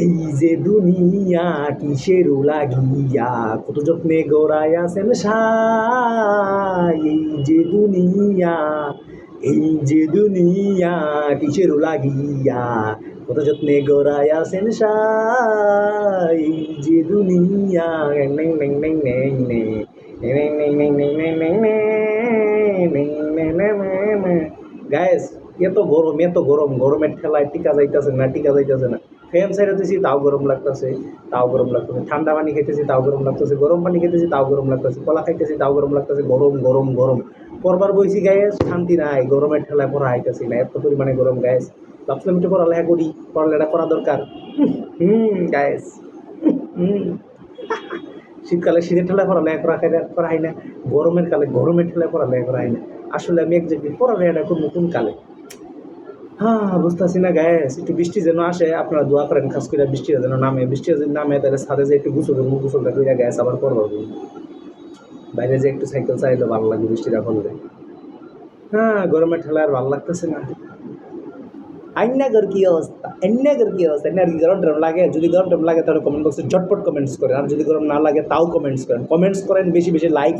এই যে দুনিয়া কিসের লাগিয়া কত যত্নে গড়াইয়াছেন সাই। এই যে দুনিয়া কিসের লাগিয়া কত যত্নে গড়াইয়াছেন সাই। এই যে দুনিয়া নেং নেং নেং নেং নেং। গায়েস, এত গরম গরমের ঠেলায় টিকা যাইতেছে না। ফ্যান ছেড়ে দিছি তাও গরম লাগতেছে, ঠান্ডা পানি খাইতেছি তাও গরম লাগতেছে, গরম পানি খাইতেছি তাও গরম লাগতেছে, কলা খাইতেছি তাও গরম লাগতেছে, গরম গরম গরম। পড়বার বইছি গায়েস, শান্তি নাই, গরমের ঠেলায় পড়া আইতেছি না, এত পরিমাণে গরম গায়েস। ভাবছিলাম একটু পড়ালেখা করি, পড়ালেখা করা দরকার। গায়েস, হুম শীতকালে শীতের ঠেলায় পড়ালেখা করা হয় না, গরমের কালে গরমের ঠেলায় পড়ালেখা করা হয় না। আসলে আমি একজাক্টলি পড়ালেখাটা করবো কোন কালে? হ্যাঁ, বুঝতেছি না গায়েস। একটু বৃষ্টি যেন আসে, আপনারা দোয়া করেন খাস করে বৃষ্টিটা যেন নামে। বৃষ্টি যদি নামে তাহলে ছাদে যে একটু গোসলটা কইরা গ্যাস আবার করবো। বাইরে যে একটু সাইকেল চালাইলে ভালো লাগে বৃষ্টিটা পড়লে। হ্যাঁ, গরমের ঠেলায় আর ভালো লাগতেছে না। আইনাগর কি অবস্থা, এমনি আর কি গরম টরম লাগে? যদি গরম টরম লাগে তাহলে কমেন্ট বক্সে ঝটপট কমেন্টস করেন, আর যদি গরম না লাগে তাও কমেন্টস করেন, বেশি বেশি লাইক